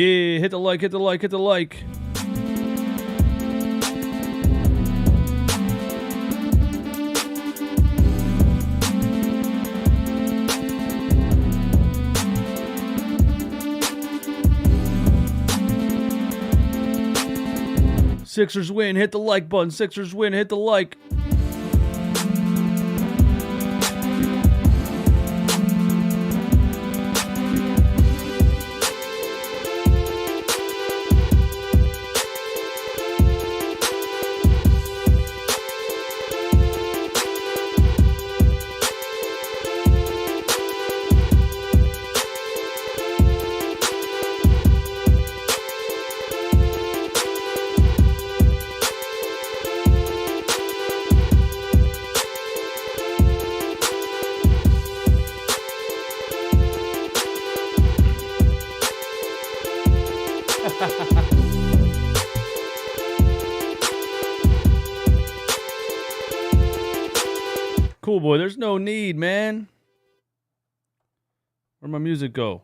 Yeah, hit the like, hit the like, hit the like. Sixers win, hit the like button. Sixers win, hit the like. Cool boy, there's no need, man. Where'd my music go?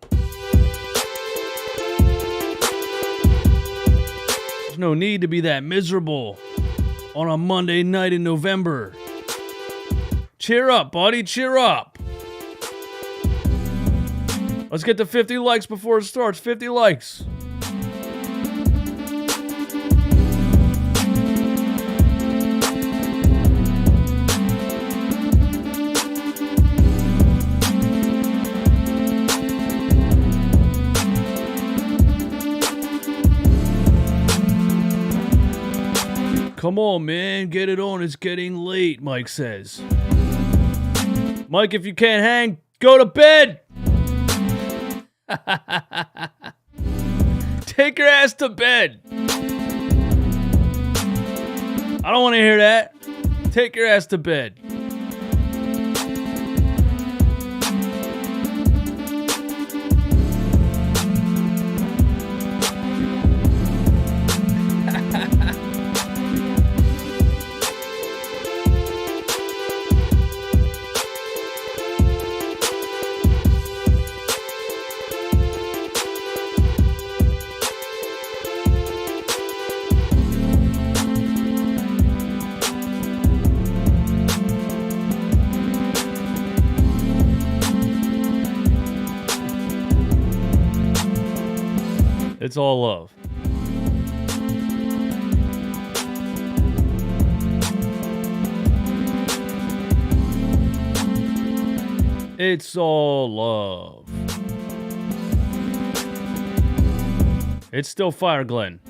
There's no need to be that miserable on a Monday night in November. Cheer up, buddy, cheer up. Let's get to 50 likes before it starts. 50 likes. Come on, man. Get it on. It's getting late, Mike says. Mike, if you can't hang, go to bed. Take your ass to bed. I don't want to hear that. Take your ass to bed. It's all love. It's all love. It's still fire, Glenn.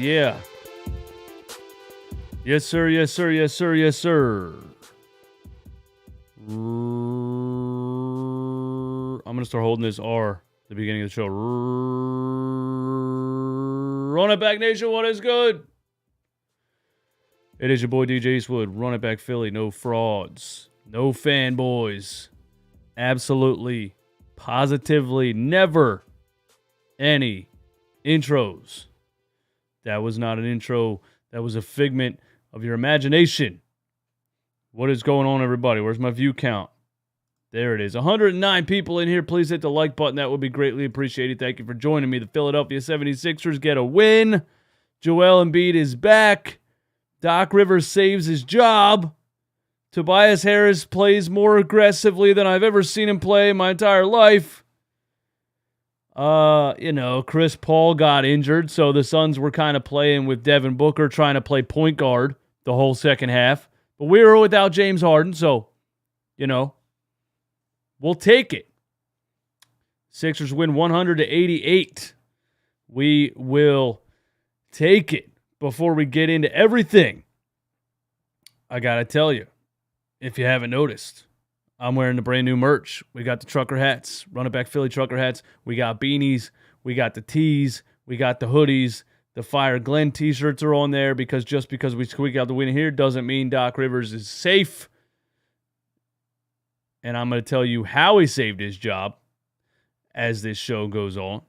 Yeah. Yes, sir, yes, sir, yes, sir, yes, sir. I'm going to start holding this R at the beginning of the show. Run it back, nation. What is good? It is your boy, DJ Eastwood. Run it back, Philly. No frauds. No fanboys. Absolutely, positively, never any intros. That was not an intro. That was a figment of your imagination. What is going on, everybody? Where's my view count? There it is. 109 people in here. Please hit the like button. That would be greatly appreciated. Thank you for joining me. The Philadelphia 76ers get a win. Joel Embiid is back. Doc Rivers saves his job. Tobias Harris plays more aggressively than I've ever seen him play in my entire life. Chris Paul got injured, so the Suns were kind of playing with Devin Booker, trying to play point guard the whole second half. But we were without James Harden, so, we'll take it. Sixers win 100-88. We will take it. Before we get into everything, I got to tell you, if you haven't noticed, I'm wearing the brand new merch. We got the trucker hats, Run It Back Philly trucker hats. We got beanies. We got the tees. We got the hoodies. The Fire Glenn t-shirts are on there because just because we squeak out the win here doesn't mean Doc Rivers is safe. And I'm going to tell you how he saved his job as this show goes on.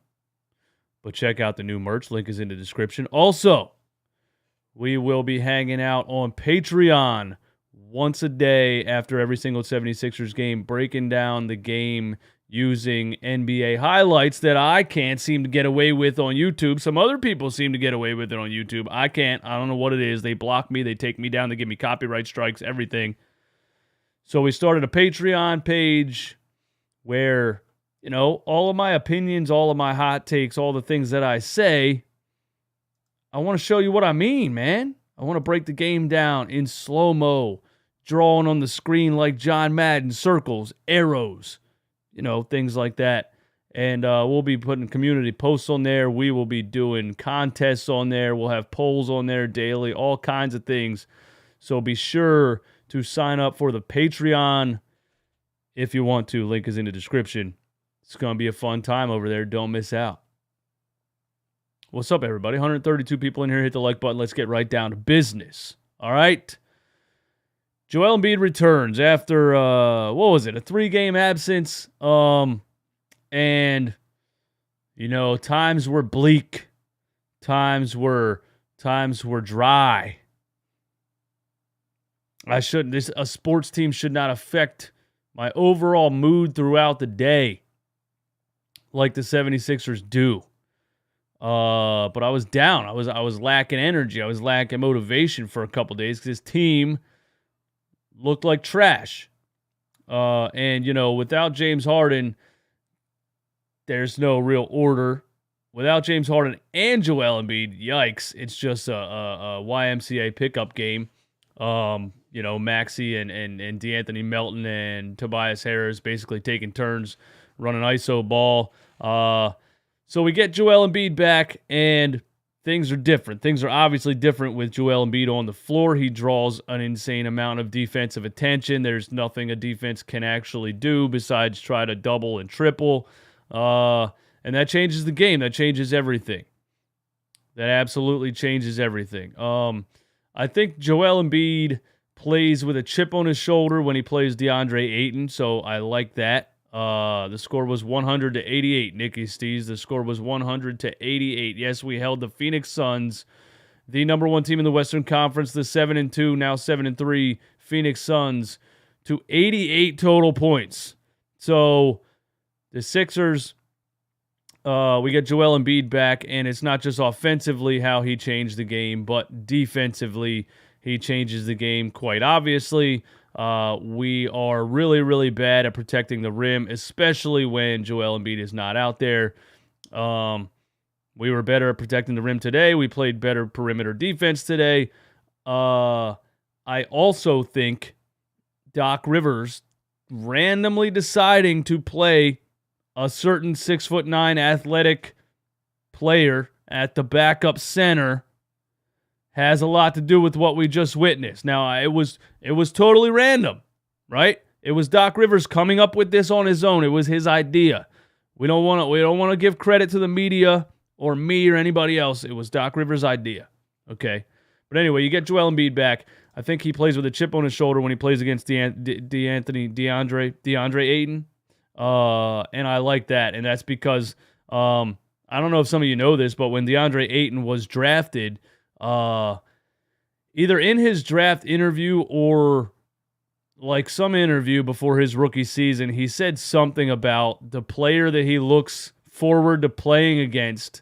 But check out the new merch. Link is in the description. Also, we will be hanging out on Patreon once a day after every single 76ers game, breaking down the game using NBA highlights that I can't seem to get away with on YouTube. Some other people seem to get away with it on YouTube. I can't. I don't know what it is. They block me. They take me down. They give me copyright strikes, everything. So we started a Patreon page where, you know, all of my opinions, all of my hot takes, all the things that I say, I want to show you what I mean, man. I want to break the game down in slow-mo, drawing on the screen like John Madden, circles, arrows, you know, things like that. And we'll be putting community posts on there. We will be doing contests on there. We'll have polls on there daily, all kinds of things. So be sure to sign up for the Patreon if you want to. Link is in the description. It's going to be a fun time over there. Don't miss out. What's up, everybody? 132 people in here. Hit the like button. Let's get right down to business. All right. Joel Embiid returns after, what was it, a 3-game absence. And, you know, times were bleak. Times were dry. A sports team should not affect my overall mood throughout the day like the 76ers do. But I was down. I was lacking energy. I was lacking motivation for a couple days because this team looked like trash. And, you know, without James Harden, there's no real order. Without James Harden and Joel Embiid, yikes, it's just a YMCA pickup game. You know, Maxey and D'Anthony Melton and Tobias Harris basically taking turns running ISO ball. So we get Joel Embiid back, and things are different. Things are obviously different with Joel Embiid on the floor. He draws an insane amount of defensive attention. There's nothing a defense can actually do besides try to double and triple. And that changes the game. That changes everything. That absolutely changes everything. I think Joel Embiid plays with a chip on his shoulder when he plays DeAndre Ayton, so I like that. The score was 100-88, Nicky Stees. The score was 100-88. Yes, we held the Phoenix Suns, the number one team in the Western Conference, the 7-2, now 7-3 Phoenix Suns, to 88 total points. So the Sixers, we get Joel Embiid back, and it's not just offensively how he changed the game, but defensively he changes the game quite obviously. We are really, really bad at protecting the rim, especially when Joel Embiid is not out there. We were better at protecting the rim today. We played better perimeter defense today. I also think Doc Rivers randomly deciding to play a certain 6'9" athletic player at the backup center has a lot to do with what we just witnessed. Now, it was totally random, right? It was Doc Rivers coming up with this on his own. It was his idea. We don't want to give credit to the media or me or anybody else. It was Doc Rivers' idea. Okay. But anyway, you get Joel Embiid back. I think he plays with a chip on his shoulder when he plays against DeAndre Ayton. And I like that. And that's because I don't know if some of you know this, but when DeAndre Ayton was drafted, either in his draft interview or like some interview before his rookie season, he said something about the player that he looks forward to playing against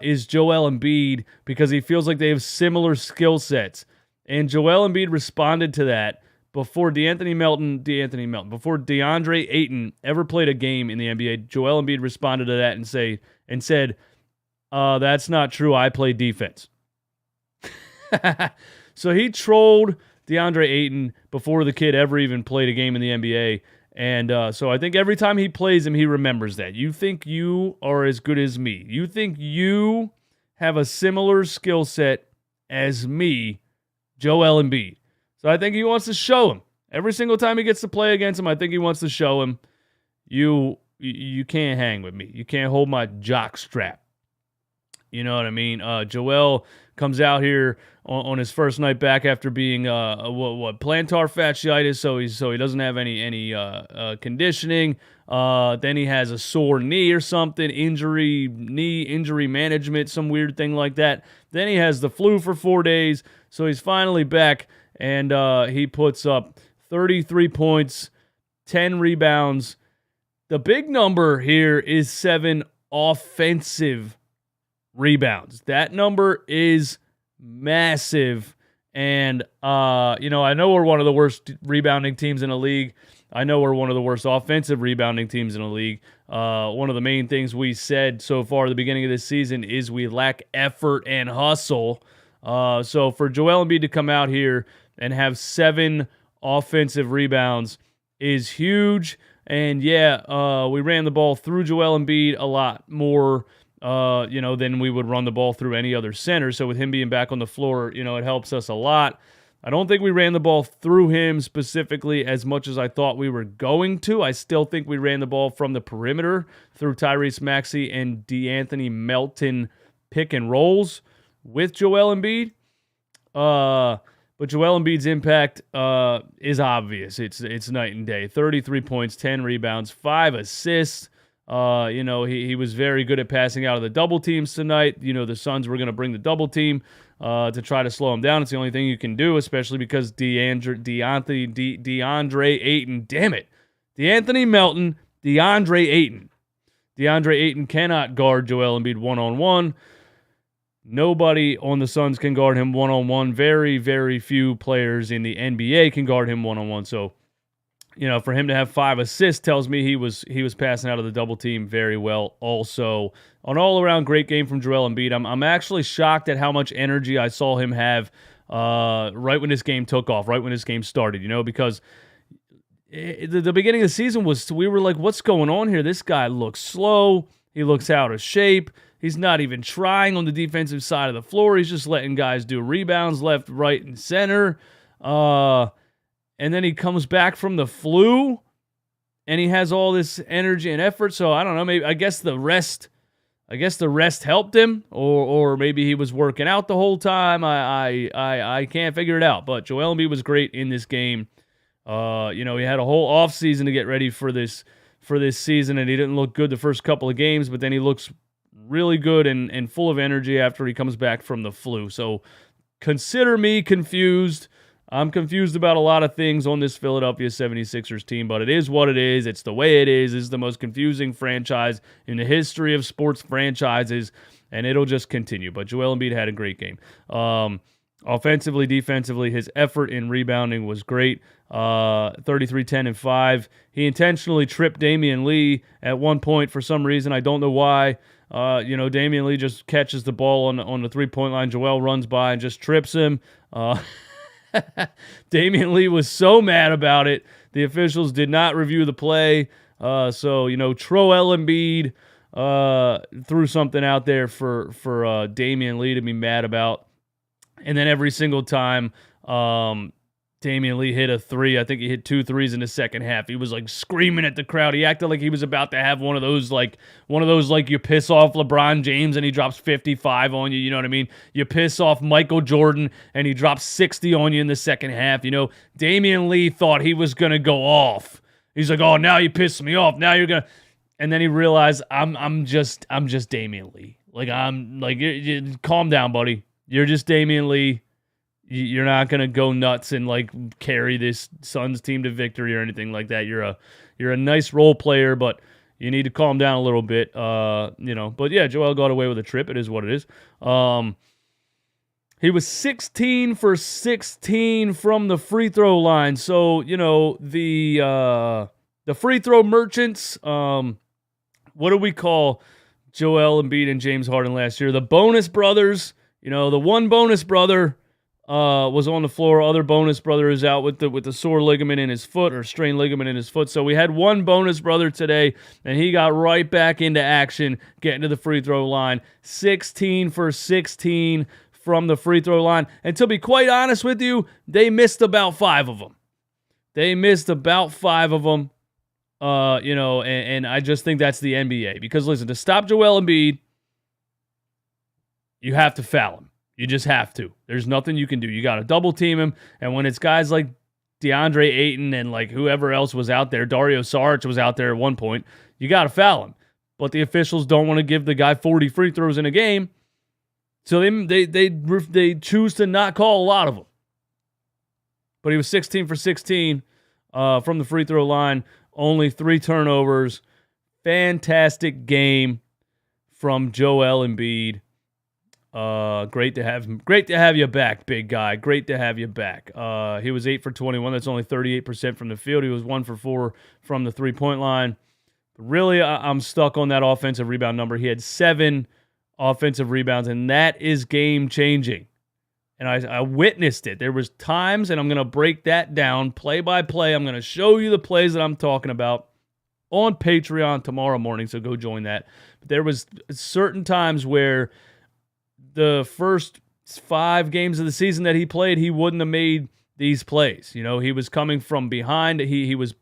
is Joel Embiid because he feels like they have similar skill sets. And Joel Embiid responded to that before before DeAndre Ayton ever played a game in the NBA. Joel Embiid responded to that and said, that's not true. I play defense. So he trolled DeAndre Ayton before the kid ever even played a game in the NBA. And so I think every time he plays him, he remembers that. You think you are as good as me. You think you have a similar skill set as me, Joel Embiid. So I think he wants to show him. Every single time he gets to play against him, I think he wants to show him, you can't hang with me. You can't hold my jock strap. You know what I mean? Joel comes out here on his first night back after being plantar fasciitis, so he doesn't have any conditioning. Then he has a sore knee or something, injury management, some weird thing like that. Then he has the flu for 4 days, so he's finally back, and he puts up 33 points, 10 rebounds. The big number here is 7 offensive rebounds. That number is massive. And, I know we're one of the worst rebounding teams in the league. I know we're one of the worst offensive rebounding teams in the league. One of the main things we said so far at the beginning of this season is we lack effort and hustle. So for Joel Embiid to come out here and have 7 offensive rebounds is huge. And we ran the ball through Joel Embiid a lot more, than we would run the ball through any other center. So with him being back on the floor, it helps us a lot. I don't think we ran the ball through him specifically as much as I thought we were going to. I still think we ran the ball from the perimeter through Tyrese Maxey and DeAnthony Melton pick and rolls with Joel Embiid. But Joel Embiid's impact is obvious. It's night and day. 33 points, 10 rebounds, 5 assists. He was very good at passing out of the double teams tonight. The Suns were going to bring the double team to try to slow him down. It's the only thing you can do, especially because DeAndre Ayton, damn it. DeAnthony Melton, DeAndre Ayton. DeAndre Ayton cannot guard Joel Embiid one-on-one. Nobody on the Suns can guard him one-on-one. Very, very few players in the NBA can guard him one-on-one. So, for him to have 5 assists tells me he was passing out of the double team very well. Also, an all-around great game from Joel Embiid. I'm actually shocked at how much energy I saw him have right when this game took off, right when this game started, because the beginning of the season we were like, what's going on here? This guy looks slow. He looks out of shape. He's not even trying on the defensive side of the floor. He's just letting guys do rebounds left, right, and center. And then he comes back from the flu, and he has all this energy and effort. So I don't know. Maybe I guess the rest helped him, or maybe he was working out the whole time. I can't figure it out. But Joel Embiid was great in this game. He had a whole offseason to get ready for this season, and he didn't look good the first couple of games, but then he looks really good and full of energy after he comes back from the flu. So consider me confused. I'm confused about a lot of things on this Philadelphia 76ers team, but it is what it is. It's the way it is. This is the most confusing franchise in the history of sports franchises, and it'll just continue. But Joel Embiid had a great game. Offensively, defensively, his effort in rebounding was great. 33, 10, and 5. He intentionally tripped Damian Lee at one point for some reason. I don't know why. Damian Lee just catches the ball on the three-point line. Joel runs by and just trips him. Damian Lee was so mad about it. The officials did not review the play. Troel Embiid threw something out there for Damian Lee to be mad about. And then every single time Damian Lee hit a 3, I think he hit 2 threes in the second half, he was like screaming at the crowd. He acted like he was about to have one of those like you piss off LeBron James and he drops 55 on you, you know what I mean? You piss off Michael Jordan and he drops 60 on you in the second half. Damian Lee thought he was going to go off. He's like, "Oh, now you pissed me off. Now you're going to..." And then he realized, I'm just Damian Lee. Calm down, buddy. You're just Damian Lee. You're not going to go nuts and carry this Suns team to victory or anything like that. You're a nice role player, but you need to calm down a little bit. But yeah, Joel got away with a trip. It is what it is. He was 16 for 16 from the free throw line. So, the free throw merchants, what do we call Joel Embiid and James Harden last year? The bonus brothers. The one bonus brother was on the floor. Other bonus brother is out with the sore ligament in his foot or strained ligament in his foot. So we had one bonus brother today, and he got right back into action, getting to the free throw line. 16 for 16 from the free throw line. And to be quite honest with you, they missed about 5 of them. They missed about 5 of them. And I just think that's the NBA. Because, listen, to stop Joel Embiid, you have to foul him. You just have to. There's nothing you can do. You got to double team him. And when it's guys like DeAndre Ayton and like whoever else was out there, Dario Saric was out there at one point, you got to foul him. But the officials don't want to give the guy 40 free throws in a game. So they choose to not call a lot of them. But he was 16 for 16 from the free throw line. Only 3 turnovers. Fantastic game from Joel Embiid. Great to have you back, big guy. Great to have you back. He was 8 for 21. That's only 38% from the field. He was 1 for 4 from the 3-point line. Really, I'm stuck on that offensive rebound number. He had 7 offensive rebounds, and that is game-changing. And I witnessed it. There was times, and I'm going to break that down play by play. I'm going to show you the plays that I'm talking about on Patreon tomorrow morning, so go join that. But there was certain times where the first 5 games of the season that he played, he wouldn't have made these plays. You know, he was coming from behind. He was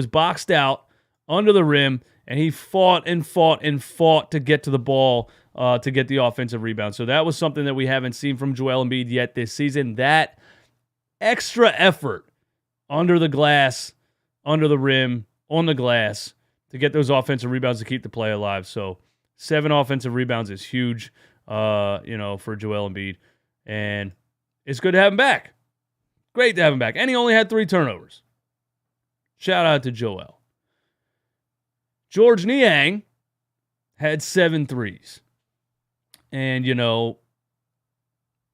boxed out under the rim, and he fought to get to the ball to get the offensive rebound. So that was something that we haven't seen from Joel Embiid yet this season. That extra effort under the glass, under the rim, on the glass to get those offensive rebounds to keep the play alive. So 7 offensive rebounds is huge, for Joel Embiid. And it's good to have him back. Great to have him back. And he only had 3 turnovers. Shout out to Joel. George Niang had 7 threes. And,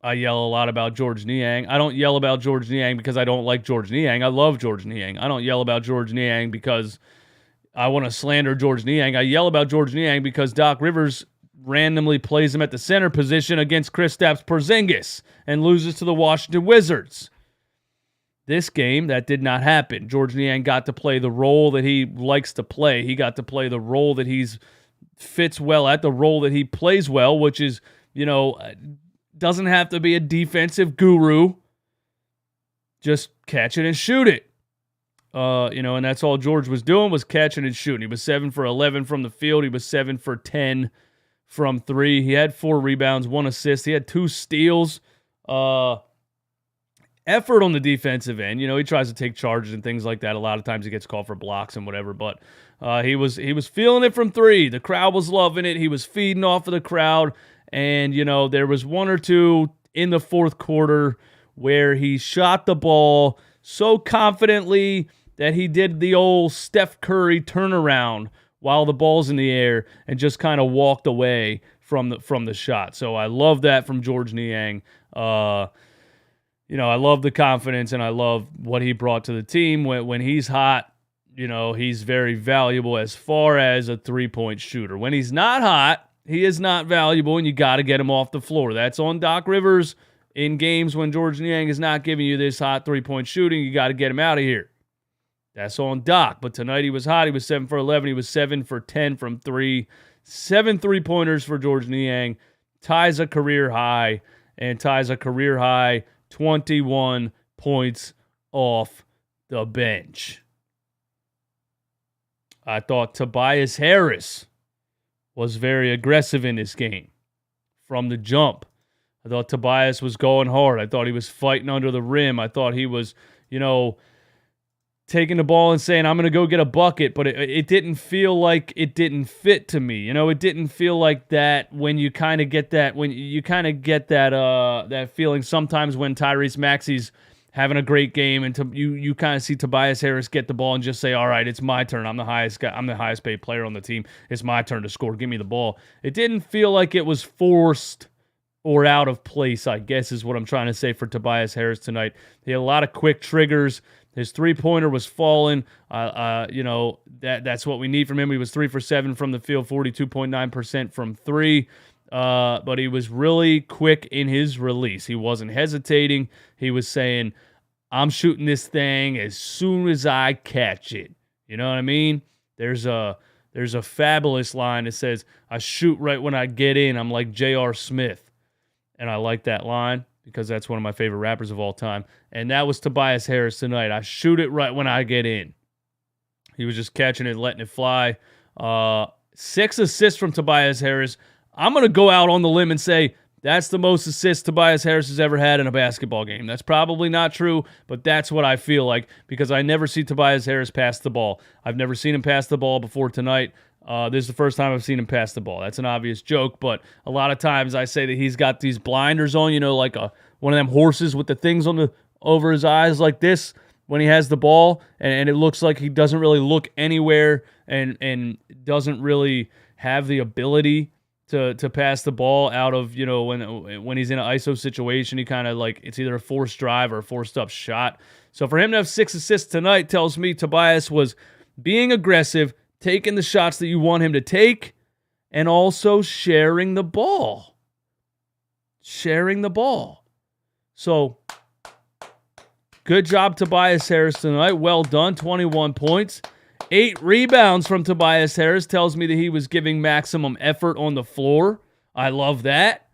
I yell a lot about George Niang. I don't yell about George Niang because I don't like George Niang. I love George Niang. I don't yell about George Niang because I want to slander George Niang. I yell about George Niang because Doc Rivers randomly plays him at the center position against Kristaps Porzingis and loses to the Washington Wizards. This game, that did not happen. George Niang got to play the role that he likes to play. He got to play the role that he fits well at, the role that he plays well, which is, doesn't have to be a defensive guru. Just catch it and shoot it. And that's all George was doing was catching and shooting. He was 7 for 11 from the field. He was 7 for 10 from 3. He had 4 rebounds, 1 assist. He had 2 steals. Effort on the defensive end. He tries to take charges and things like that. A lot of times he gets called for blocks and whatever, but he was feeling it from 3. The crowd was loving it. He was feeding off of the crowd. And, there was 1 or 2 in the fourth quarter where he shot the ball so confidently that he did the old Steph Curry turnaround while the ball's in the air and just kind of walked away from the shot. So I love that from George Niang. I love the confidence and I love what he brought to the team. When he's hot, he's very valuable as far as a 3-point shooter. When he's not hot, he is not valuable, and you got to get him off the floor. That's on Doc Rivers in games when George Niang is not giving you this hot 3-point shooting. You got to get him out of here. That's on Doc. But tonight he was hot. He was 7 for 11. He was 7 for 10 from 3. 7 3-pointers for George Niang. Ties a career high, and ties a career high 21 points off the bench. I thought Tobias Harris was very aggressive in this game from the jump. I thought Tobias was going hard. I thought he was fighting under the rim. I thought he was, taking the ball and saying, I'm going to go get a bucket, but it didn't feel like it didn't fit to me. It didn't feel like that when you kind of get that, that feeling sometimes when Tyrese Maxey's having a great game and you kind of see Tobias Harris get the ball and just say, all right, it's my turn. I'm the highest guy. I'm the highest paid player on the team. It's my turn to score. Give me the ball. It didn't feel like it was forced or out of place, I guess is what I'm trying to say for Tobias Harris tonight. He had a lot of quick triggers. His 3-pointer was falling. That's what we need from him. He was 3 for 7 from the field, 42.9% from 3. But he was really quick in his release. He wasn't hesitating. He was saying, I'm shooting this thing as soon as I catch it. You know what I mean? There's a fabulous line that says, I shoot right when I get in. I'm like J.R. Smith. And I like that line because that's one of my favorite rappers of all time. And that was Tobias Harris tonight. I shoot it right when I get in. He was just catching it, letting it fly. 6 assists from Tobias Harris. I'm going to go out on the limb and say that's the most assists Tobias Harris has ever had in a basketball game. That's probably not true, but that's what I feel like because I never see Tobias Harris pass the ball. I've never seen him pass the ball before tonight. This is the first time I've seen him pass the ball. That's an obvious joke, but a lot of times I say that he's got these blinders on, like one of them horses with the things over his eyes like this when he has the ball, and it looks like he doesn't really look anywhere and doesn't really have the ability to pass the ball out of, when he's in an ISO situation, he kind of it's either a forced drive or a forced up shot. So for him to have 6 assists tonight tells me Tobias was being aggressive, taking the shots that you want him to take, and also sharing the ball. Sharing the ball. So, good job, Tobias Harris tonight. Well done. 21 points. 8 rebounds from Tobias Harris tells me that he was giving maximum effort on the floor. I love that.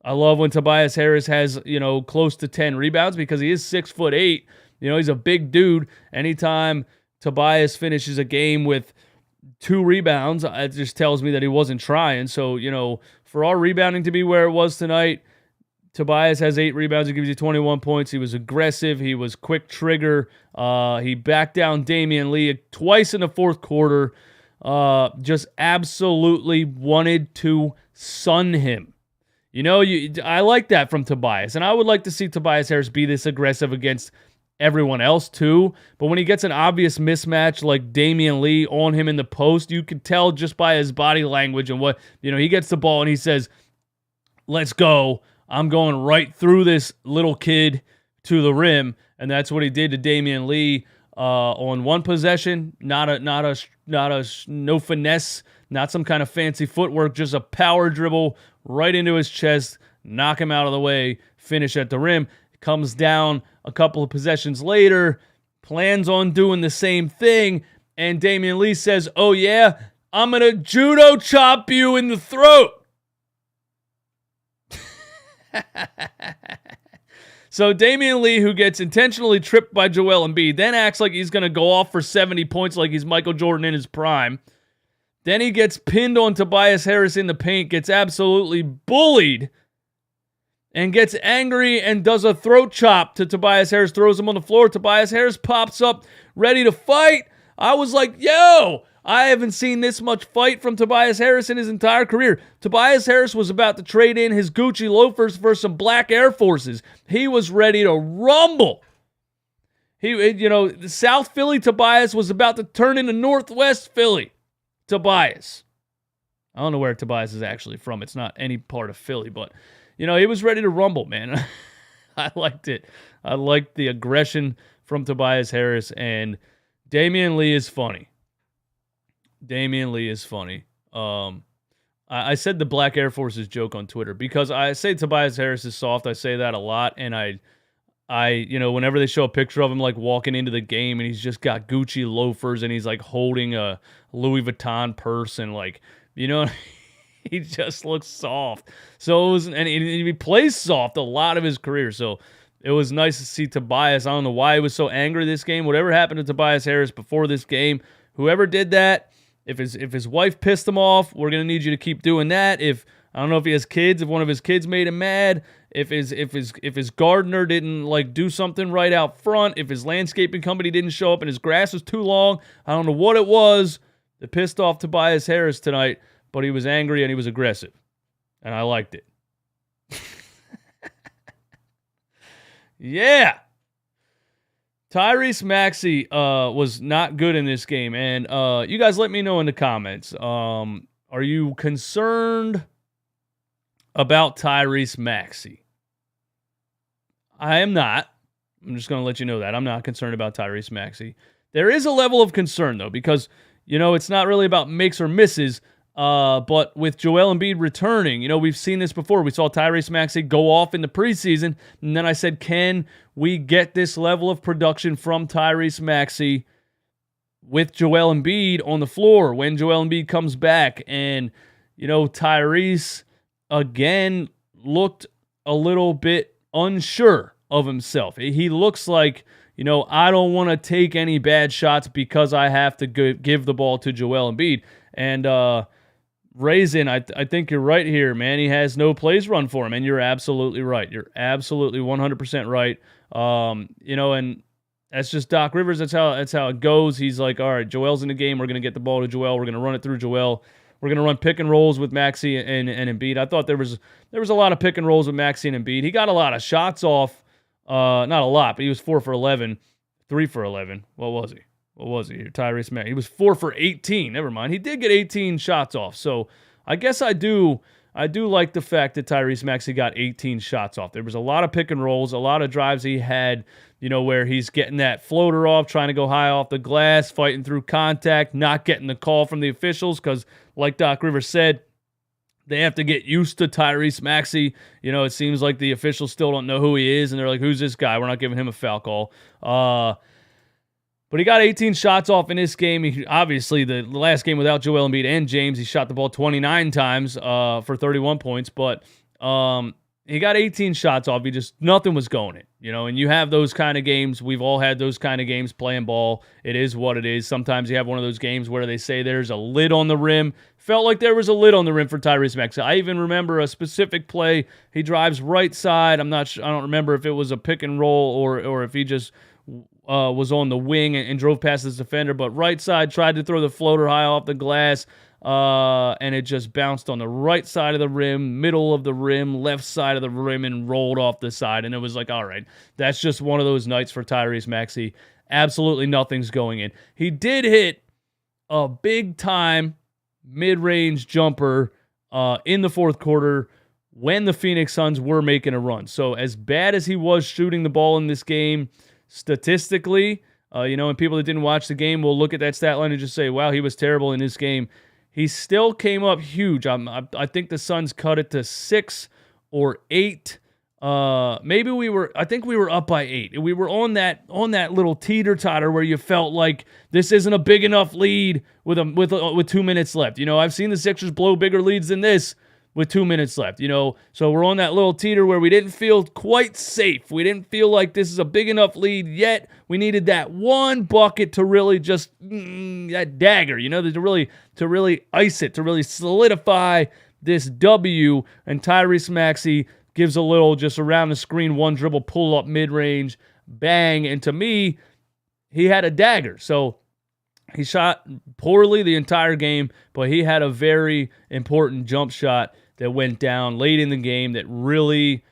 I love when Tobias Harris has, close to 10 rebounds because he is 6'8". He's a big dude. Anytime Tobias finishes a game with 2 rebounds, it just tells me that he wasn't trying. So, for our rebounding to be where it was tonight, Tobias has 8 rebounds. He gives you 21 points. He was aggressive. He was quick trigger. He backed down Damian Lee twice in the fourth quarter. Just absolutely wanted to sun him. I like that from Tobias. And I would like to see Tobias Harris be this aggressive against everyone else too. But when he gets an obvious mismatch like Damian Lee on him in the post, you can tell just by his body language and what, he gets the ball and he says, "Let's go. I'm going right through this little kid to the rim," and that's what he did to Damian Lee on one possession. No finesse, not some kind of fancy footwork, just a power dribble right into his chest, knock him out of the way, finish at the rim. Comes down a couple of possessions later, plans on doing the same thing, and Damian Lee says, "Oh yeah, I'm gonna judo chop you in the throat." So Damian Lee, who gets intentionally tripped by Joel Embiid, then acts like he's going to go off for 70 points like he's Michael Jordan in his prime. Then he gets pinned on Tobias Harris in the paint, gets absolutely bullied, and gets angry and does a throat chop to Tobias Harris, throws him on the floor. Tobias Harris pops up, ready to fight. I was like, yo, I haven't seen this much fight from Tobias Harris in his entire career. Tobias Harris was about to trade in his Gucci loafers for some black Air Forces. He was ready to rumble. South Philly Tobias was about to turn into Northwest Philly Tobias. I don't know where Tobias is actually from. It's not any part of Philly, but, he was ready to rumble, man. I liked it. I liked the aggression from Tobias Harris, and Damian Lee is funny. Damian Lee is funny. I said the Black Air Forces joke on Twitter because I say Tobias Harris is soft. I say that a lot, and I whenever they show a picture of him walking into the game and he's just got Gucci loafers and he's holding a Louis Vuitton purse and he just looks soft. So it was, and he plays soft a lot of his career. So it was nice to see Tobias. I don't know why he was so angry this game. Whatever happened to Tobias Harris before this game, whoever did that. If his wife pissed him off, we're gonna need you to keep doing that. If I don't know if he has kids, if one of his kids made him mad, if his gardener didn't do something right out front, if his landscaping company didn't show up and his grass was too long, I don't know what it was that pissed off Tobias Harris tonight, but he was angry and he was aggressive, and I liked it. Yeah. Tyrese Maxey was not good in this game, and you guys let me know in the comments. Are you concerned about Tyrese Maxey? I am not. I'm just going to let you know that. I'm not concerned about Tyrese Maxey. There is a level of concern, though, because, it's not really about makes or misses, but with Joel Embiid returning, we've seen this before. We saw Tyrese Maxey go off in the preseason, and then I said, can we get this level of production from Tyrese Maxey with Joel Embiid on the floor when Joel Embiid comes back? And, Tyrese, again, looked a little bit unsure of himself. He looks like, I don't want to take any bad shots because I have to give the ball to Joel Embiid. And Raisin, I think you're right here, man. He has no plays run for him, and you're absolutely right. You're absolutely 100% right. And that's just Doc Rivers. That's how it goes. He's like, all right, Joel's in the game. We're going to get the ball to Joel. We're going to run it through Joel. We're going to run pick and rolls with Maxey and Embiid. I thought there was a lot of pick and rolls with Maxey and Embiid. He got a lot of shots off. Not a lot, but he was 4 for 11. 3 for 11. What was he? Tyrese Maxey. He was 4 for 18. Never mind. He did get 18 shots off. So I guess I do like the fact that Tyrese Maxey got 18 shots off. There was a lot of pick and rolls, a lot of drives he had, where he's getting that floater off, trying to go high off the glass, fighting through contact, not getting the call from the officials because, like Doc Rivers said, they have to get used to Tyrese Maxey. It seems like the officials still don't know who he is, and they're like, who's this guy? We're not giving him a foul call. But he got 18 shots off in this game. Obviously, the last game without Joel Embiid and James, he shot the ball 29 times for 31 points. But he got 18 shots off. Nothing was going in, and you have those kind of games. We've all had those kind of games playing ball. It is what it is. Sometimes you have one of those games where they say there's a lid on the rim. Felt like there was a lid on the rim for Tyrese Maxey. I even remember a specific play. He drives right side. I'm not sure. I don't remember if it was a pick and roll or if he just was on the wing and drove past his defender, but right side tried to throw the floater high off the glass, and it just bounced on the right side of the rim, middle of the rim, left side of the rim, and rolled off the side. And it was like, all right, that's just one of those nights for Tyrese Maxey. Absolutely nothing's going in. He did hit a big-time mid-range jumper in the fourth quarter when the Phoenix Suns were making a run. So as bad as he was shooting the ball in this game, statistically, and people that didn't watch the game will look at that stat line and just say, wow, he was terrible in this game. He still came up huge. I think the Suns cut it to 6 or 8. I think we were up by 8. We were on that little teeter-totter where you felt like this isn't a big enough lead with 2 minutes left. I've seen the Sixers blow bigger leads than this with 2 minutes left, So we're on that little teeter where we didn't feel quite safe. We didn't feel like this is a big enough lead yet. We needed that one bucket to really just, that dagger, to really ice it, to really solidify this W. And Tyrese Maxey gives a little just around the screen, one dribble, pull up mid-range, bang. And to me, he had a dagger. So he shot poorly the entire game, but he had a very important jump shot that went down late in the game that really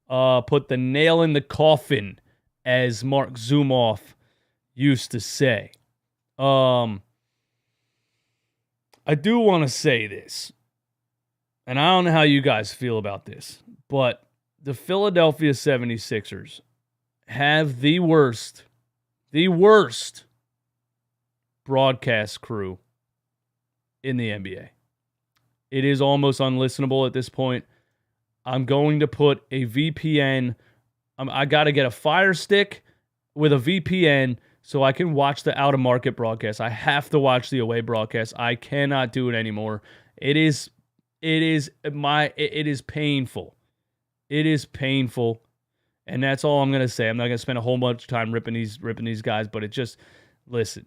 put the nail in the coffin, as Mark Zumoff used to say. I do want to say this, and I don't know how you guys feel about this, but the Philadelphia 76ers have the worst broadcast crew in the NBA. It is almost unlistenable at this point. I'm going to put a VPN. I got to get a Fire Stick with a VPN so I can watch the out-of-market broadcast. I have to watch the away broadcast. I cannot do it anymore. It is painful. It is painful. And that's all I'm going to say. I'm not going to spend a whole bunch of time ripping these guys, but it just, listen.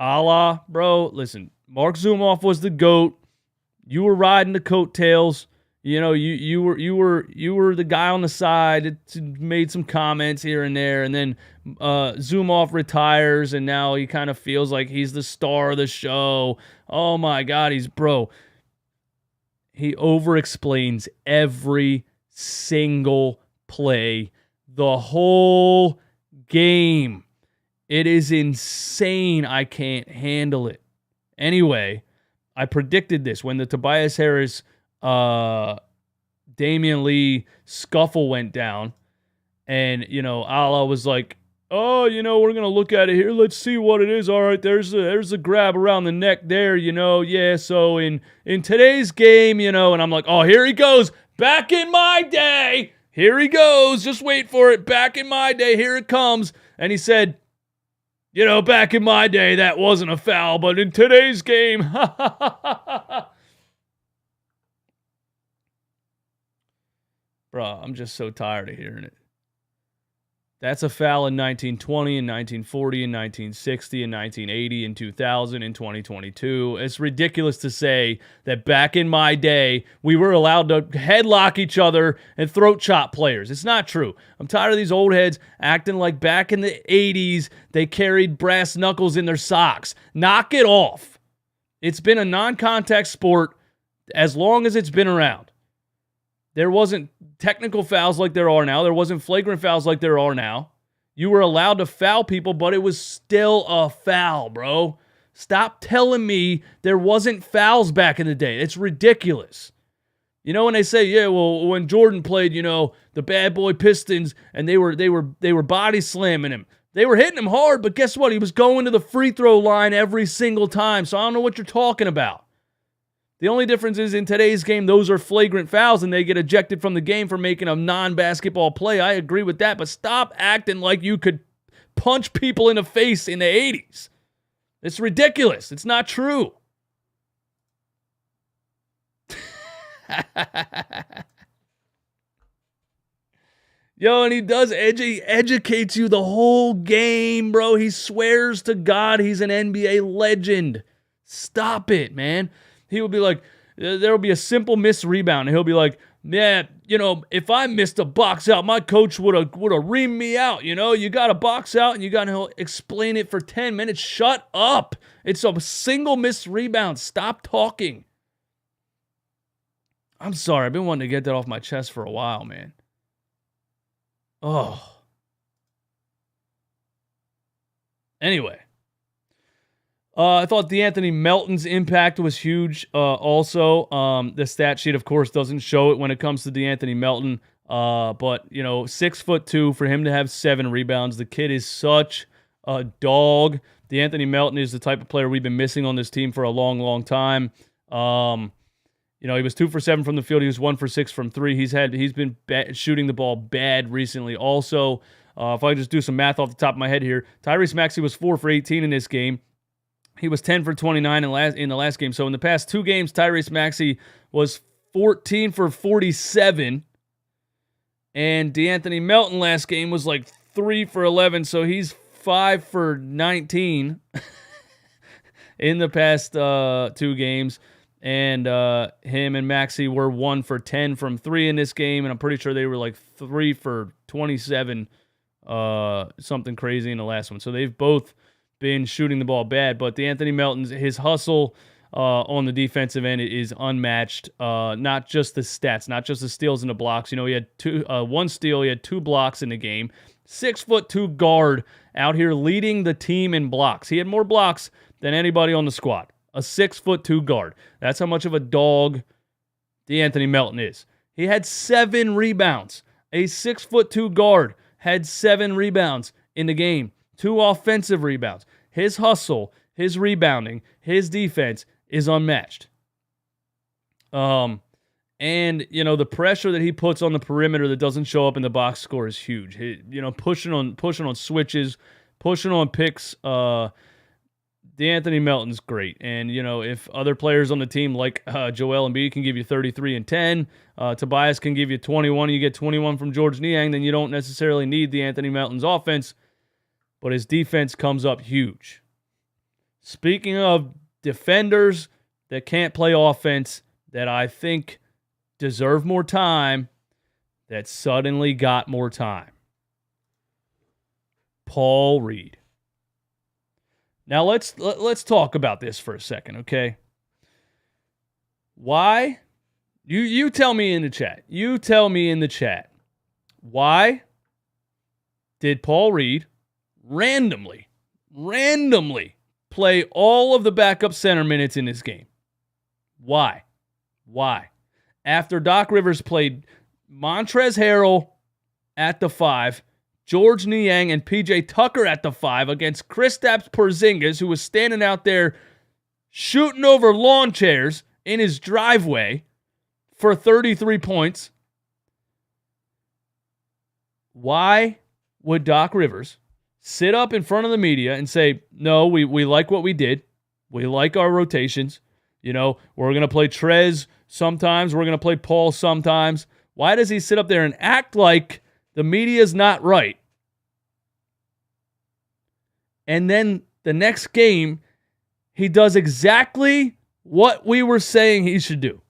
Listen, Mark Zumoff was the GOAT. You were riding the coattails. You were the guy on the side that made some comments here and there, and then Zumoff retires, and now he kind of feels like he's the star of the show. Oh my God, he over-explains every single play, the whole game. It is insane. I can't handle it. Anyway, I predicted this when the Tobias Harris, Damian Lee scuffle went down. And, Allah was like, oh, we're going to look at it here. Let's see what it is. All right, there's a grab around the neck there, Yeah, so in today's game, and I'm like, oh, here he goes. Back in my day. Here he goes. Just wait for it. Back in my day. Here it comes. And he said, back in my day, that wasn't a foul, but in today's game, Bruh, I'm just so tired of hearing it. That's a foul in 1920 and 1940 and 1960 and 1980 and 2000 and 2022. It's ridiculous to say that back in my day, we were allowed to headlock each other and throat chop players. It's not true. I'm tired of these old heads acting like back in the 80s, they carried brass knuckles in their socks. Knock it off. It's been a non-contact sport as long as it's been around. There wasn't technical fouls like there are now. There wasn't flagrant fouls like there are now. You were allowed to foul people, but it was still a foul, bro. Stop telling me there wasn't fouls back in the day. It's ridiculous. You know when they say, yeah, well, when Jordan played, the bad boy Pistons, and they were body slamming him. They were hitting him hard, but guess what? He was going to the free throw line every single time. So I don't know what you're talking about. The only difference is in today's game, those are flagrant fouls and they get ejected from the game for making a non-basketball play. I agree with that, but stop acting like you could punch people in the face in the 80s. It's ridiculous. It's not true. Yo, and he does he educates you the whole game, bro. He swears to God he's an NBA legend. Stop it, man. He will be like, there will be a simple missed rebound, and he'll be like, yeah, if I missed a box out, my coach would have reamed me out. You got to box out, and you got to explain it for 10 minutes. Shut up. It's a single missed rebound. Stop talking. I'm sorry. I've been wanting to get that off my chest for a while, man. Oh. Anyway. I thought DeAnthony Melton's impact was huge also. The stat sheet, of course, doesn't show it when it comes to DeAnthony Melton. But 6'2" for him to have 7 rebounds. The kid is such a dog. DeAnthony Melton is the type of player we've been missing on this team for a long, long time. He was 2 for 7 from the field. He was 1 for 6 from 3. He's been shooting the ball bad recently. Also, if I just do some math off the top of my head here, Tyrese Maxey was 4 for 18 in this game. He was 10 for 29 in the last game. So in the past 2 games, Tyrese Maxey was 14 for 47. And DeAnthony Melton last game was like 3 for 11. So he's 5 for 19 in the past 2 games. And him and Maxey were 1 for 10 from 3 in this game. And I'm pretty sure they were like 3 for 27, something crazy in the last one. So they've both been shooting the ball bad, but DeAnthony Melton's his hustle on the defensive end is unmatched. Not just the stats, not just the steals and the blocks. He had 1 steal, he had 2 blocks in the game. 6'2" guard out here leading the team in blocks. He had more blocks than anybody on the squad. A 6'2" guard. That's how much of a dog DeAnthony Melton is. He had 7 rebounds. A 6'2" guard had 7 rebounds in the game. 2 offensive rebounds. His hustle, his rebounding, his defense is unmatched. And the pressure that he puts on the perimeter that doesn't show up in the box score is huge. Pushing on switches, pushing on picks. DeAnthony Melton's great. And if other players on the team like Joel Embiid can give you 33 and 10, Tobias can give you 21, you get 21 from George Niang, then you don't necessarily need DeAnthony Melton's offense. But his defense comes up huge. Speaking of defenders that can't play offense, that I think deserve more time, that suddenly got more time. Paul Reed. Now let's talk about this for a second, okay? Why? You tell me in the chat. You tell me in the chat. Why did Paul Reed randomly play all of the backup center minutes in this game? Why? After Doc Rivers played Montrezl Harrell at the 5, George Niang and PJ Tucker at the 5 against Kristaps Porzingis, who was standing out there shooting over lawn chairs in his driveway for 33 points. Why would Doc Rivers sit up in front of the media and say, no, we like what we did. We like our rotations. We're going to play Trez sometimes. We're going to play Paul sometimes. Why does he sit up there and act like the media's not right? And then the next game, he does exactly what we were saying he should do.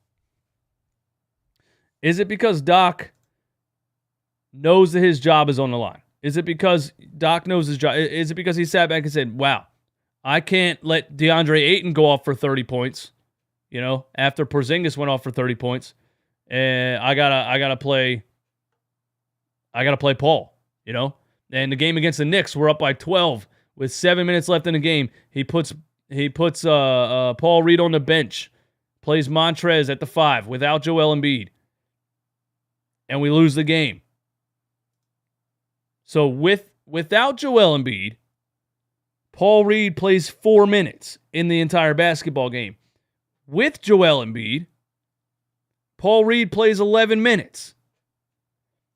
Is it because Doc knows that his job is on the line? Is it because Doc knows his job? Is it because he sat back and said, wow, I can't let DeAndre Ayton go off for 30 points, after Porzingis went off for 30 points. And I gotta play Paul, And the game against the Knicks, we're up by 12 with 7 minutes left in the game. He puts Paul Reed on the bench, plays Montrez at the 5 without Joel Embiid, and we lose the game. So without Joel Embiid, Paul Reed plays 4 minutes in the entire basketball game. With Joel Embiid, Paul Reed plays 11 minutes.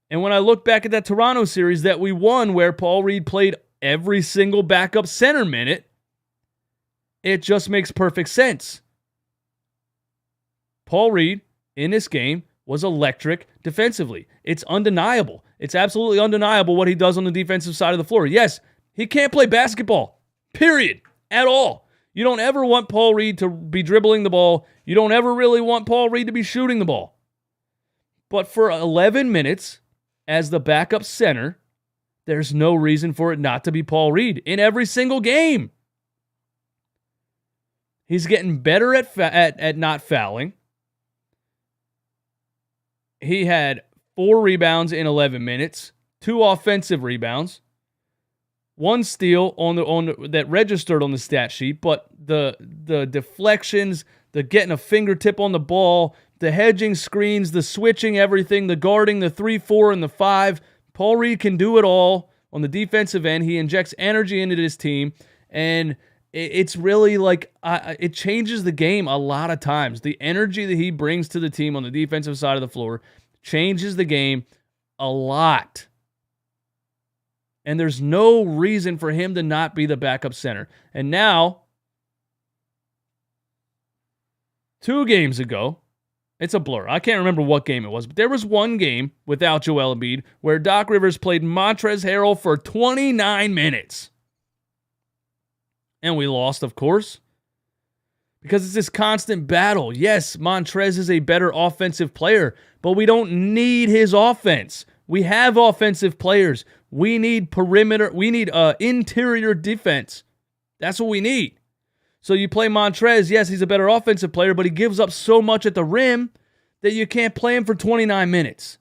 And when I look back at that Toronto series that we won, where Paul Reed played every single backup center minute, it just makes perfect sense. Paul Reed, in this game, was electric defensively. It's undeniable. It's absolutely undeniable what he does on the defensive side of the floor. Yes, he can't play basketball, period, at all. You don't ever want Paul Reed to be dribbling the ball. You don't ever really want Paul Reed to be shooting the ball. But for 11 minutes, as the backup center, there's no reason for it not to be Paul Reed in every single game. He's getting better at not fouling. He had 4 rebounds in 11 minutes, 2 offensive rebounds, 1 steal on the that registered on the stat sheet, but the deflections, the getting a fingertip on the ball, the hedging screens, the switching everything, the guarding, the 3-4 and the 5. Paul Reed can do it all on the defensive end. He injects energy into this team, and it's really like it changes the game a lot of times. The energy that he brings to the team on the defensive side of the floor changes the game a lot. And there's no reason for him to not be the backup center. And now, 2 games ago, it's a blur. I can't remember what game it was, but there was one game without Joel Embiid where Doc Rivers played Montrezl Harrell for 29 minutes. And we lost, of course, because it's this constant battle. Yes, Montrez is a better offensive player, but we don't need his offense. We have offensive players. We need perimeter. We need interior defense. That's what we need. So you play Montrez. Yes, he's a better offensive player, but he gives up so much at the rim that you can't play him for 29 minutes.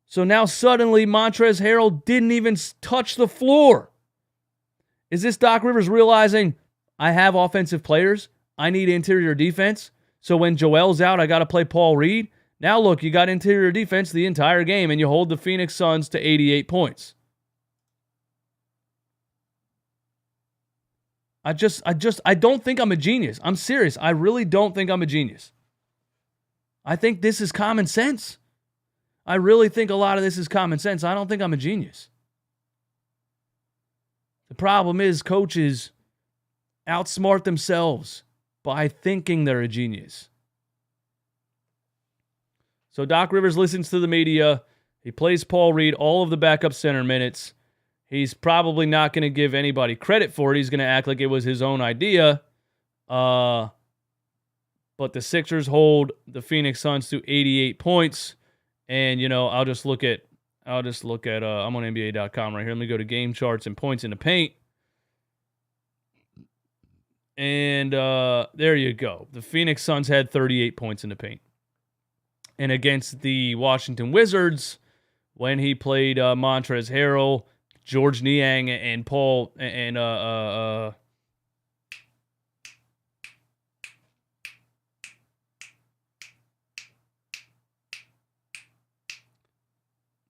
So now suddenly Montrezl Harrell didn't even touch the floor. Is this Doc Rivers realizing I have offensive players? I need interior defense. So when Joel's out, I got to play Paul Reed. Now look, you got interior defense the entire game, and you hold the Phoenix Suns to 88 points. I don't think I'm a genius. I'm serious. I really don't think I'm a genius. I think this is common sense. I really think a lot of this is common sense. I don't think I'm a genius. The problem is coaches outsmart themselves by thinking they're a genius. So Doc Rivers listens to the media. He plays Paul Reed all of the backup center minutes. He's probably not going to give anybody credit for it. He's going to act like it was his own idea. But the Sixers hold the Phoenix Suns to 88 points. And, I'll just look at I'm on NBA.com right here. Let me go to game charts and points in the paint. And there you go. The Phoenix Suns had 38 points in the paint. And against the Washington Wizards, when he played Montrezl Harrell, George Niang, and Paul and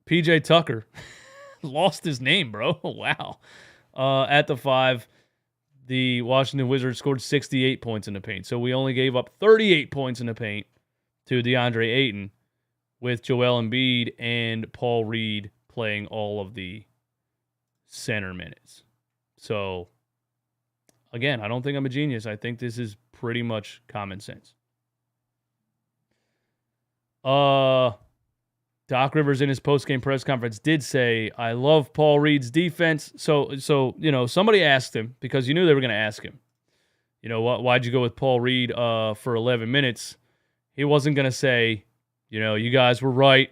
PJ Tucker lost his name, bro. Wow. At the 5, the Washington Wizards scored 68 points in the paint. So we only gave up 38 points in the paint to DeAndre Ayton, with Joel Embiid and Paul Reed playing all of the center minutes. So, again, I don't think I'm a genius. I think this is pretty much common sense. Doc Rivers in his post-game press conference did say, I love Paul Reed's defense. So somebody asked him, because you knew they were going to ask him, why'd you go with Paul Reed for 11 minutes? He wasn't going to say, you guys were right.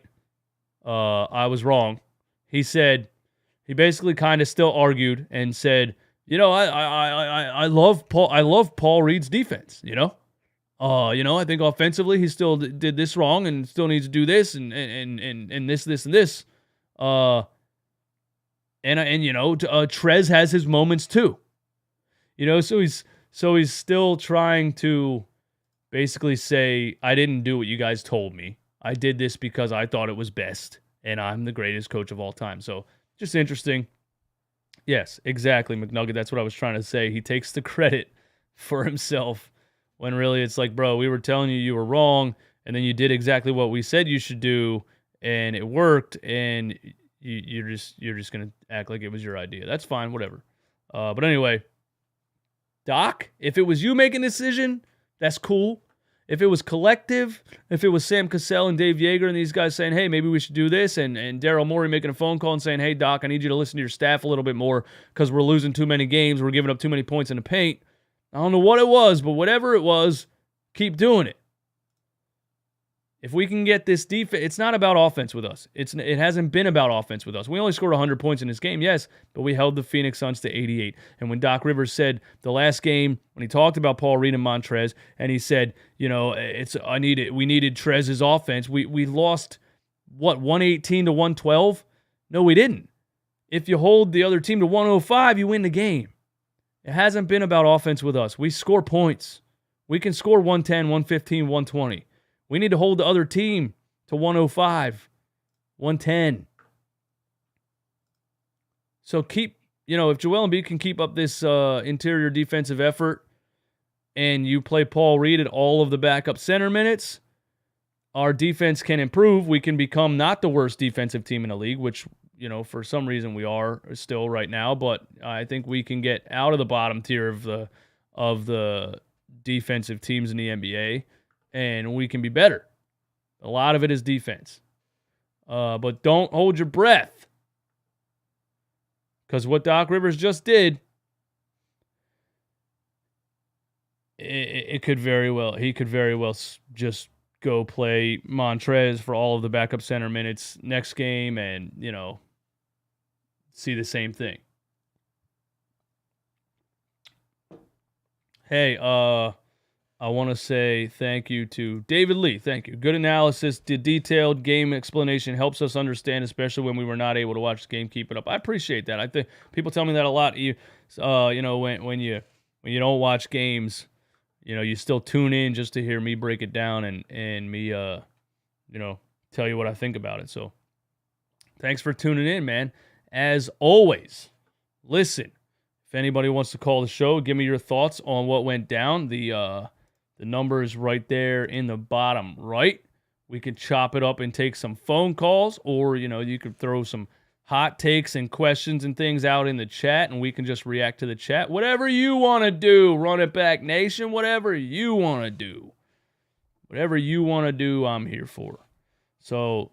I was wrong. He basically kind of still argued and said, I love Paul Reed's defense, I think offensively he still did this wrong and still needs to do this and this and this. Trez has his moments too. So he's still trying to basically say, I didn't do what you guys told me. I did this because I thought it was best, and I'm the greatest coach of all time. So just interesting. Yes, exactly, McNugget. That's what I was trying to say. He takes the credit for himself when really it's like, bro, we were telling you were wrong, and then you did exactly what we said you should do, and it worked, and you're just going to act like it was your idea. That's fine, whatever. But anyway, Doc, if it was you making the decision, that's cool. If it was collective, if it was Sam Cassell and Dave Yeager and these guys saying, hey, maybe we should do this, and Daryl Morey making a phone call and saying, hey, Doc, I need you to listen to your staff a little bit more because we're losing too many games. We're giving up too many points in the paint. I don't know what it was, but whatever it was, keep doing it. If we can get this defense, it's not about offense with us. It hasn't been about offense with us. We only scored 100 points in this game, yes, but we held the Phoenix Suns to 88. And when Doc Rivers said the last game, when he talked about Paul Reed and Montrez, and he said, we needed Trez's offense. We lost, 118 to 112? No, we didn't. If you hold the other team to 105, you win the game. It hasn't been about offense with us. We score points. We can score 110, 115, 120. We need to hold the other team to 105, 110. So if Joel Embiid can keep up this interior defensive effort and you play Paul Reed at all of the backup center minutes, our defense can improve. We can become not the worst defensive team in the league, which, for some reason we are still right now. But I think we can get out of the bottom tier of the defensive teams in the NBA. And we can be better. A lot of it is defense. But don't hold your breath. Because what Doc Rivers just did, he could very well just go play Montrez for all of the backup center minutes next game and, see the same thing. Hey, I want to say thank you to David Lee. Thank you. Good analysis. The detailed game explanation helps us understand, especially when we were not able to watch the game. Keep it up. I appreciate that. I think people tell me that a lot. When you don't watch games, you still tune in just to hear me break it down and me, tell you what I think about it. So thanks for tuning in, man. As always, listen, if anybody wants to call the show, give me your thoughts on what went down. The number is right there in the bottom right. We could chop it up and take some phone calls, or, you could throw some hot takes and questions and things out in the chat, and we can just react to the chat. Whatever you want to do, Run It Back Nation, whatever you want to do. Whatever you want to do, I'm here for. So,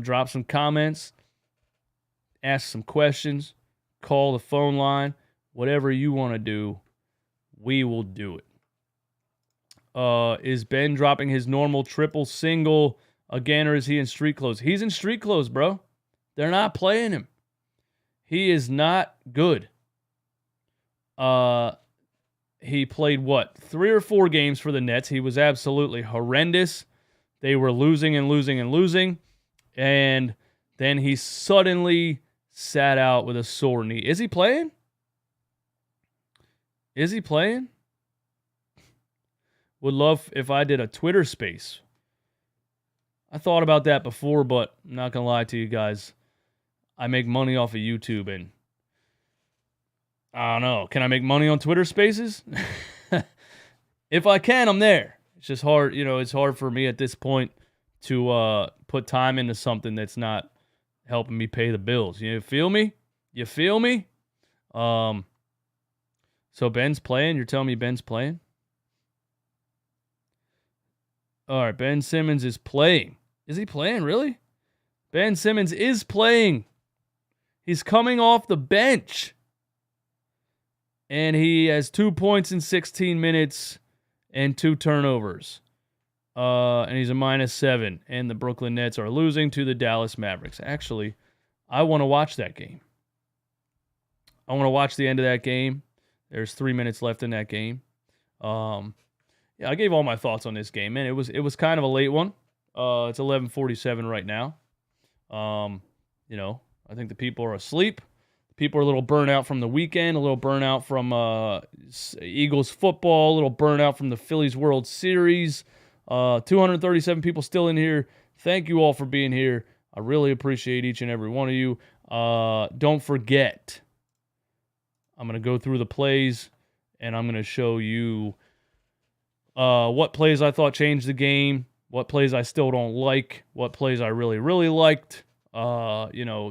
drop some comments, ask some questions, call the phone line. Whatever you want to do, we will do it. Is Ben dropping his normal triple single again, or is he in street clothes? He's in street clothes, bro. They're not playing him. He is not good. He played, 3 or 4 games for the Nets. He was absolutely horrendous. They were losing and losing and losing. And then he suddenly sat out with a sore knee. Is he playing? Is he playing? Would love if I did a Twitter space. I thought about that before, but I'm not going to lie to you guys. I make money off of YouTube, and I don't know. Can I make money on Twitter spaces? If I can, I'm there. It's just hard. It's hard for me at this point to put time into something that's not helping me pay the bills. You feel me? You feel me? So Ben's playing? You're telling me Ben's playing? All right, Ben Simmons is playing. Is he playing, really? Ben Simmons is playing. He's coming off the bench. And he has 2 points in 16 minutes and 2 turnovers. And he's a -7. And the Brooklyn Nets are losing to the Dallas Mavericks. Actually, I want to watch that game. I want to watch the end of that game. There's 3 minutes left in that game. Yeah, I gave all my thoughts on this game, man. It was kind of a late one. It's 11:47 right now. I think the people are asleep. People are a little burnt out from the weekend, a little burnt out from Eagles football, a little burnt out from the Phillies World Series. 237 people still in here. Thank you all for being here. I really appreciate each and every one of you. Don't forget, I'm going to go through the plays, and I'm going to show you what plays I thought changed the game, what plays I still don't like, what plays I really, really liked.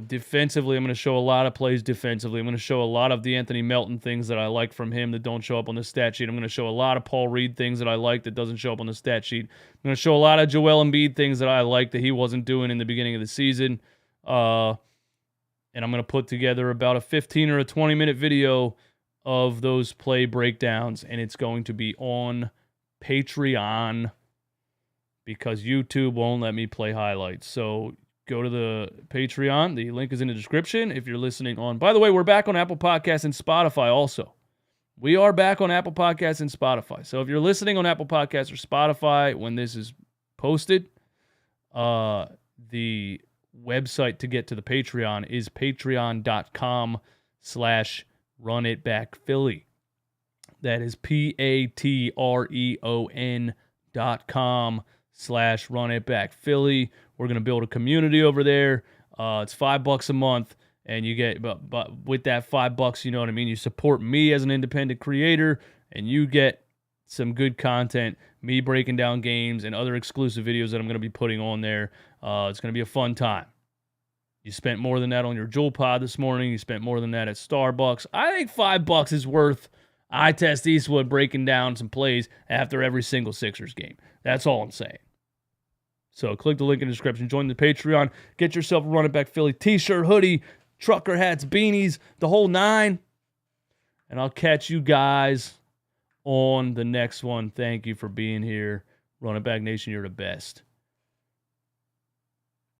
Defensively, I'm going to show a lot of plays defensively. I'm going to show a lot of the Anthony Melton things that I like from him that don't show up on the stat sheet. I'm going to show a lot of Paul Reed things that I like that doesn't show up on the stat sheet. I'm going to show a lot of Joel Embiid things that I like that he wasn't doing in the beginning of the season. And I'm going to put together about a 15 or a 20-minute video of those play breakdowns, and it's going to be on Patreon because YouTube won't let me play highlights. So go to the Patreon. The link is in the description. If you're listening on, by the way, we're back on Apple Podcasts and Spotify also. We are back on Apple Podcasts and Spotify. So if you're listening on Apple Podcasts or Spotify when this is posted, the website to get to the Patreon is patreon.com/runitbackphilly. That is patreon.com/runitbackphilly. We're going to build a community over there. It's $5 a month, and you get, but with that $5, you know what I mean? You support me as an independent creator, and you get some good content, me breaking down games and other exclusive videos that I'm going to be putting on there. It's going to be a fun time. You spent more than that on your Jewel Pod this morning. You spent more than that at Starbucks. I think $5 is worth I Test Eastwood breaking down some plays after every single Sixers game. That's all I'm saying. So click the link in the description. Join the Patreon. Get yourself a Run It Back Philly t-shirt, hoodie, trucker hats, beanies, the whole 9. And I'll catch you guys on the next one. Thank you for being here. Run It Back Nation, you're the best.